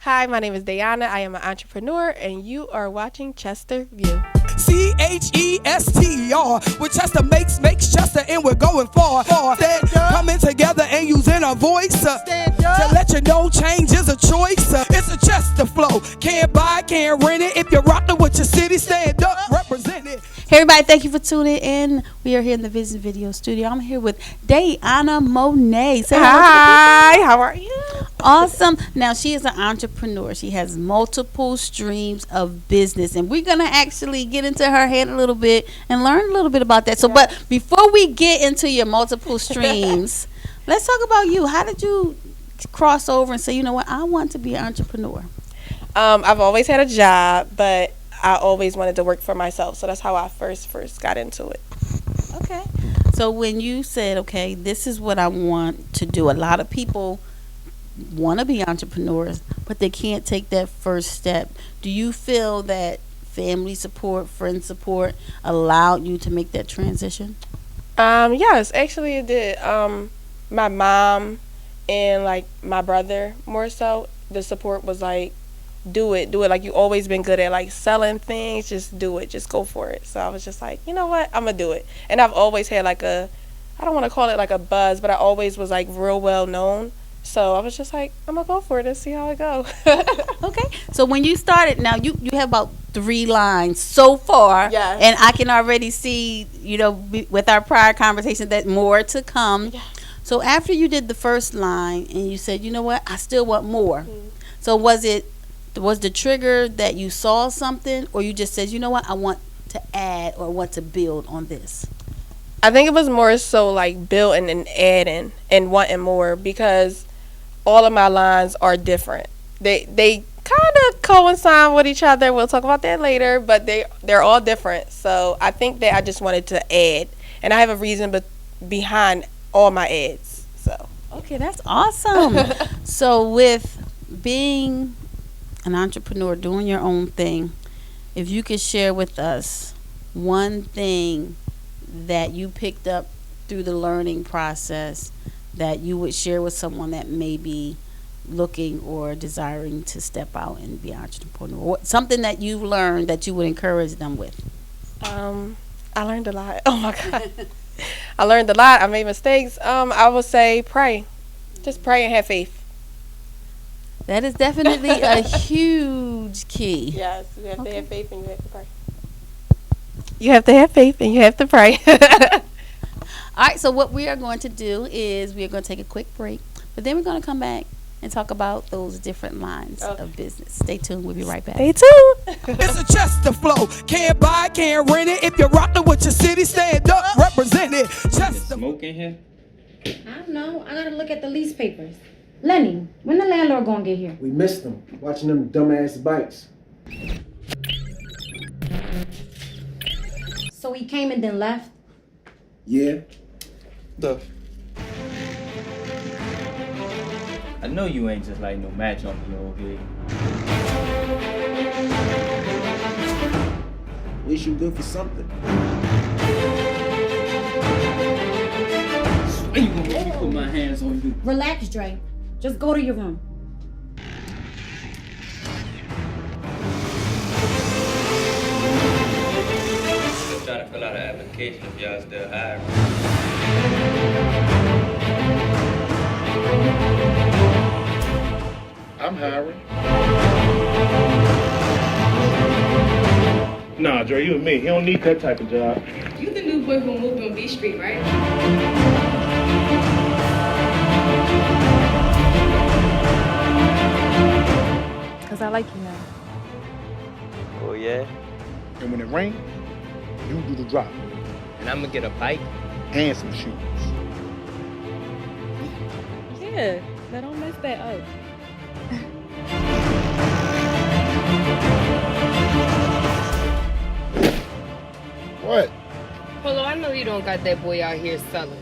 Hi, my name is Dayonna. I am an entrepreneur, and you are watching CHESTERVIEW. CHESTER, with Chester makes Chester, and we're going far. Coming together and using our voice to let you know change is a choice. It's a Chester flow. Can't buy, can't rent it. If you're rocking with your city, stand up, represent it. Hey everybody, thank you for tuning in. We are here in the Vision Video Studio. I'm here with Dayonna Monae. Say Hi, how are you? Awesome. Now, she is an entrepreneur. She has multiple streams of business, and we're going to actually get into her head a little bit and learn a little bit about that. So, but before we get into your multiple streams, let's talk about you. How did you cross over and say, you know what, I want to be an entrepreneur? I've always had a job, but I always wanted to work for myself. So that's how I first got into it. Okay. So when you said, okay, this is what I want to do, a lot of people want to be entrepreneurs, but they can't take that first step. Do you feel that family support, friend support allowed you to make that transition? Yes, actually it did. My mom and like my brother more so, the support was like, do it like you always been good at like selling things, just do it, just go for it. So I was just like, you know what, I'm gonna do it. And I've always had like I don't want to call it like a buzz, but I always was like real well known. So I was just like, I'm gonna go for it and see how it goes. Okay. So when you started, now you have about 3 lines so far. Yes. And I can already see, with our prior conversation, that more to come. Yeah. So after you did the first line and you said, you know what, I still want more. Mm-hmm. So was the trigger that you saw something, or you just said, you know what, I want to add or want to build on this? I think it was more so like building and adding and wanting more, because all of my lines are different. They kind of coincide with each other. We'll talk about that later, but they're all different. So I think that I just wanted to add, and I have a reason behind all my ads. So okay, that's awesome. So with being an entrepreneur, doing your own thing, if you could share with us one thing that you picked up through the learning process that you would share with someone that may be looking or desiring to step out and be an entrepreneur, something that you've learned that you would encourage them with? I learned a lot. Oh my God. I learned a lot. I made mistakes. I would say pray. Just pray and have faith. That is definitely a huge key. Yes, you have to have faith and you have to pray. You have to have faith and you have to pray. All right, so what we are going to do is we are going to take a quick break, but then we're going to come back and talk about those different lines of business. Stay tuned. We'll be right back. Stay tuned. It's a Chester flow. Can't buy, can't rent it. If you're rocking with your city, stand up, represent it. Chester. Smoke in here? I don't know. I gotta look at the lease papers. Lenny, when the landlord gonna get here? We missed them, watching them dumbass bikes. So he came and then left? Yeah. I know you ain't just like no match on me, old head. At least you good for something. Swear you gonna make me put my hands on you. Relax, Dre. Just go to your room. Still trying to fill out an application if y'all still hiring. I'm hiring. Nah, Dre, you and me. He don't need that type of job. You the new boy who moved on B Street, right? Cause I like you now. Oh yeah? And when it rains, you do the drop. And I'm gonna get a bike? And some shoes. Yeah, but don't mess that up. What? Polo, I know you don't got that boy out here selling.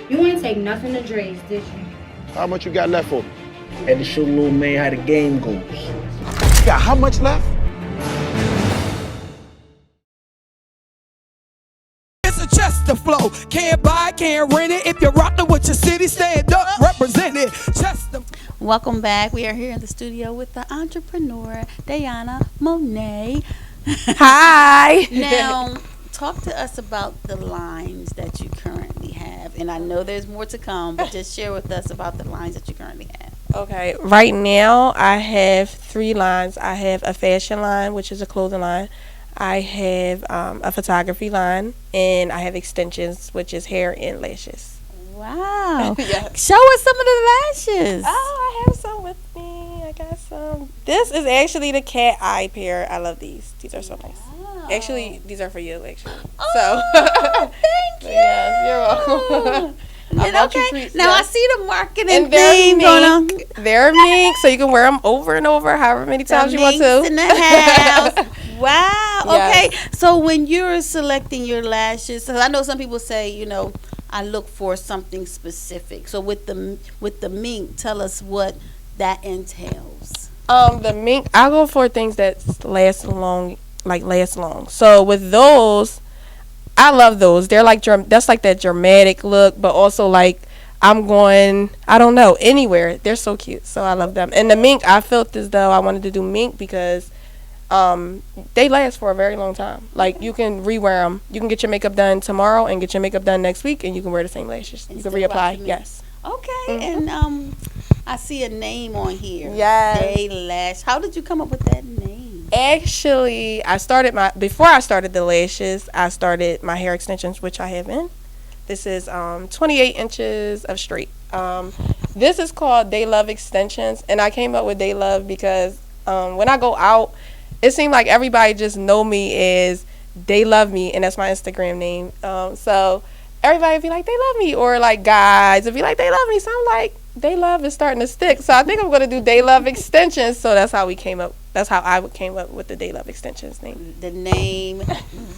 You ain't take nothing to Dre's, did you? How much you got left for me? Had to show little man how the game goes. got how much left? It's a Chester flow. Can't buy, can't rent it. If you're rocking with your city, stand up, represent it. Chester. Welcome back. We are here in the studio with the entrepreneur, Dayonna Monae. Hi. Now, talk to us about the lines that you currently have. And I know there's more to come, but just share with us about the lines that you currently have. Okay, right now I have 3 lines. I have a fashion line, which is a clothing line. I have a photography line, and I have extensions, which is hair and lashes. Wow. Yes. Show us some of the lashes. Oh, I have some with me. I got some. This is actually the cat eye pair. I love these. These are so nice. Wow. Actually, these are for you, actually. Oh, thank you. Yes, you're welcome. I bought you Okay, treats, now I yes. see the marketing And thing going on. they're mink, so you can wear them over and over, however many times you want Minks to. in the house. Wow. Yes. Okay. So when you're selecting your lashes, so I know some people say, you know, I look for something specific. So with the mink, tell us what that entails. The mink, I go for things that last long. So with those, I love those. They're like that's like that dramatic look, but also like I'm going, I don't know, anywhere. They're so cute, so I love them. And the mink, I felt as though I wanted to do mink because they last for a very long time. Like you can rewear them. You can get your makeup done tomorrow and get your makeup done next week, and you can wear the same lashes. And you can still rock the reapply. mink. Yes. Okay. Mhm. And I see a name on here. Yes. Day Lash. How did you come up with that name? Actually, before I started the lashes, I started my hair extensions, which I have in. This is 28 inches of straight. This is called Day Love Extensions, and I came up with Day Love because when I go out, it seemed like everybody just know me as They Love Me, and that's my Instagram name. So everybody would be like, they love me, or like guys would be like, they love me. So I'm like, Day Love is starting to stick. So I think I'm gonna do Day Love Extensions. So that's how we came up. That's how I came up with the Day Love Extensions name. The name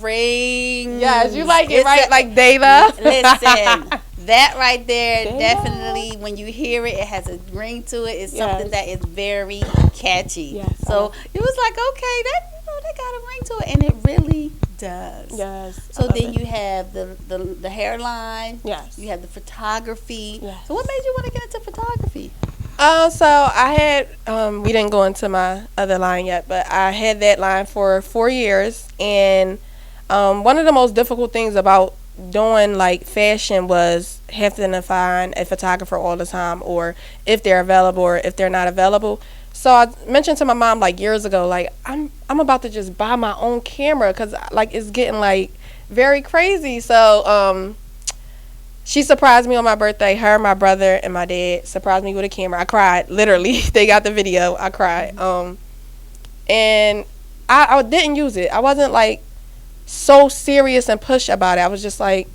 rings. Yes, you like it, right? Like Day Love. Listen, that right there, Day definitely, when you hear it, it has a ring to it. It's something Yes. that is very catchy. Yes, So it was like, okay, that got a ring to it, and it really does. Yes. So then you have the hairline. Yes. You have the photography. Yes. So what made you want to get into photography? So I had we didn't go into my other line yet, but I had that line for 4 years, and one of the most difficult things about doing like fashion was having to find a photographer all the time, or if they're available or if they're not available. So I mentioned to my mom like years ago, like I'm about to just buy my own camera because like it's getting like very crazy. So she surprised me on my birthday. Her, my brother, and my dad surprised me with a camera. I cried, literally. They got the video. I cried. And I didn't use it. I wasn't like so serious and push about it. I was just like,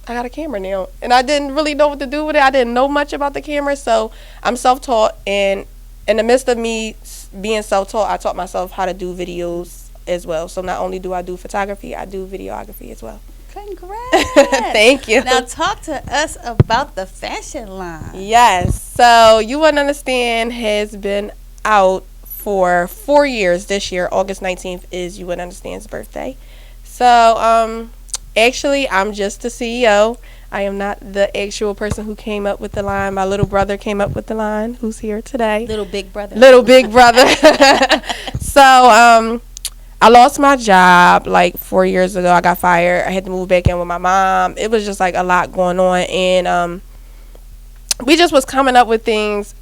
I got a camera now, and I didn't really know what to do with it. I didn't know much about the camera, so I'm self-taught, and in the midst of me being self-taught, I taught myself how to do videos as well. So not only do I do photography, I do videography as well. Congrats. Thank you. Now talk to us about the fashion line. Yes. So You Wouldn't Understand has been out for 4 years this year. August 19th is You Wouldn't Understand's birthday. So actually, I'm just the CEO. I am not the actual person who came up with the line. My little brother came up with the line, who's here today. Little big brother. Little big brother. So I lost my job like 4 years ago. I got fired. I had to move back in with my mom. It was just like a lot going on, and we just was coming up with things.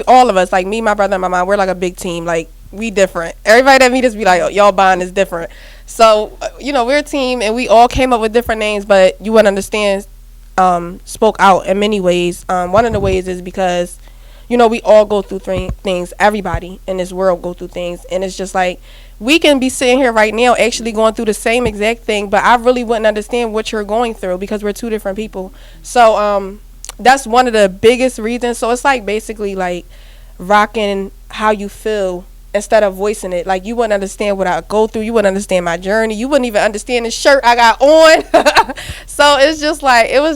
All of us, like me, my brother, and my mom, we're like a big team. Like we different. Everybody that meet us be like, oh, y'all bond is different. So we're a team, and we all came up with different names. But You Wouldn't Understand spoke out in many ways. One of the ways is because we all go through things. Everybody in this world go through things, and it's just like we can be sitting here right now actually going through the same exact thing, but I really wouldn't understand what you're going through because we're two different people. So that's one of the biggest reasons. So it's like basically like rocking how you feel instead of voicing it. Like you wouldn't understand what I go through. You wouldn't understand my journey. You wouldn't even understand the shirt I got on. So it was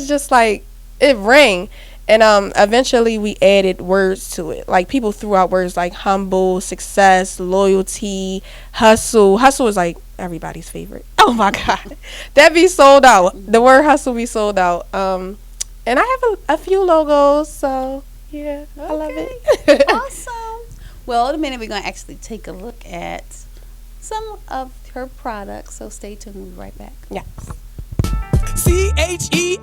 just like it rang. And eventually we added words to it. Like people threw out words like humble, success, loyalty, hustle. Hustle is like everybody's favorite. Oh my God. That be sold out. The word hustle be sold out. And I have a few logos, so yeah, I love it. Awesome. Well, in a minute we're going to actually take a look at some of her products, so stay tuned. We'll be right back. Yes. CHESTER,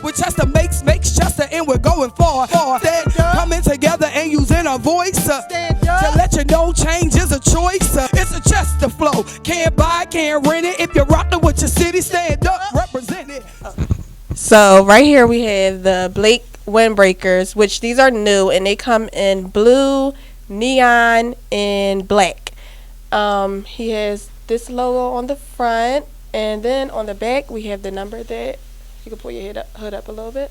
with Chester makes Chester, and we're going far. Coming together and using our voice to let you know change is a choice. It's a Chester flow. Can't buy, can't rent it. If you're rocking with your city, stand up, represent it. So right here we have the Blake windbreakers, which these are new and they come in blue, neon, and black. He has this logo on the front, and then on the back we have the number that you can pull your hood up a little bit.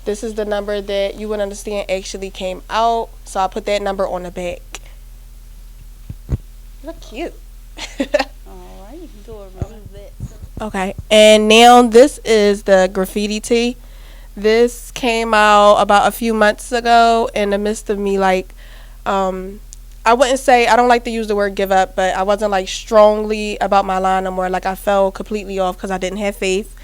This is the number that you would understand actually came out, so I put that number on the back. Look cute. All right, you can go and remove that. Okay, and now this is the graffiti tee. This came out about a few months ago in the midst of me, like, I wouldn't say, I don't like to use the word give up, but I wasn't like strongly about my line no more. Like I fell completely off because I didn't have faith.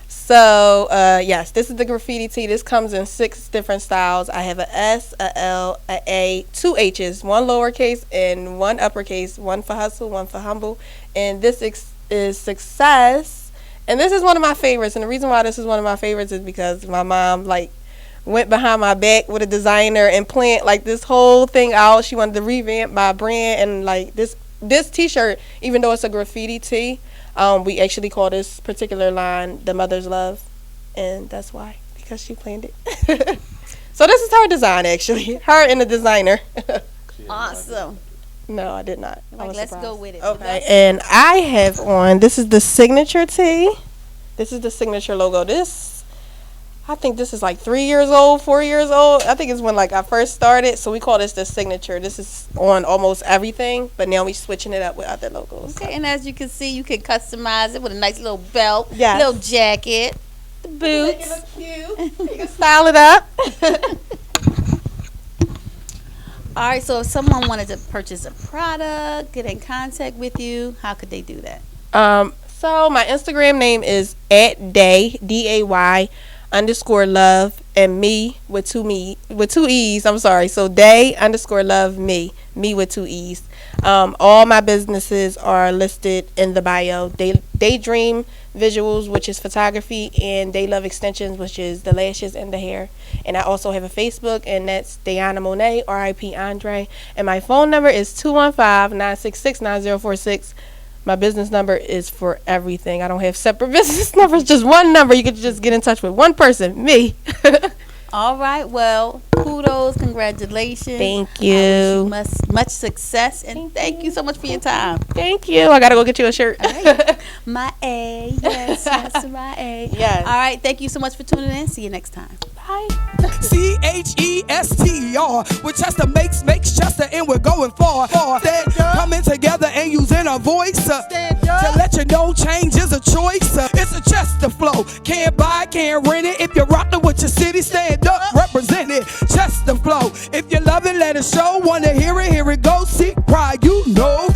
So yes, this is the graffiti tee. This comes in 6 different styles. I have a S, a L, a A, 2 H's, 1 lowercase and 1 uppercase, 1 for hustle, 1 for humble, and this is success. And this is one of my favorites, and the reason why this is one of my favorites is because my mom like went behind my back with a designer and planned like this whole thing out. She wanted to revamp my brand, and like this t-shirt, even though it's a graffiti tee, we actually call this particular line the Mother's Love, and that's why, because she planned it. So this is her design, actually, her and the designer. Awesome. No, I did not. I Like, was let's surprised. go with it. Okay, and I have on, this is the signature tee. This is the signature logo. This, I think this is like 3 years old, 4 years old. I think it's when like I first started. So we call this the signature. This is on almost everything, but now we switching it up with other logos. Okay, and as you can see, you can customize it with a nice little belt, Yes. little jacket, the boots. Make it look cute. You can style it up. All right, so if someone wanted to purchase a product, get in contact with you, how could they do that? So my Instagram name is @day, DAY _love, and me with two E's. I'm sorry. So day _love me with 2 E's. All my businesses are listed in the bio. Daydream Visuals, which is photography, and Day Love Extensions, which is the lashes and the hair. And I also have a Facebook, and that's Dayonna Monae, RIP Andre. And my phone number is 215-966-9046. My business number is for everything. I don't have separate business numbers, just one number. You can just get in touch with one person, me. All right, well, kudos, congratulations. Thank I wish you. much success, and thank you so much for your time. Thank you. I got to go get you a shirt. All right. My A, yes, my A. Yes. All right, thank you so much for tuning in. See you next time. Bye. CHESTER, with Chester makes Chester, and we're going far. Coming together and using our voice to let you know change is a choice. It's a Chester flow. Can't buy, can't rent it. If you're rocking with your city, stand up, represent it. Chester flow. If you love it, let it show. Wanna hear it go. Seek pride, you know.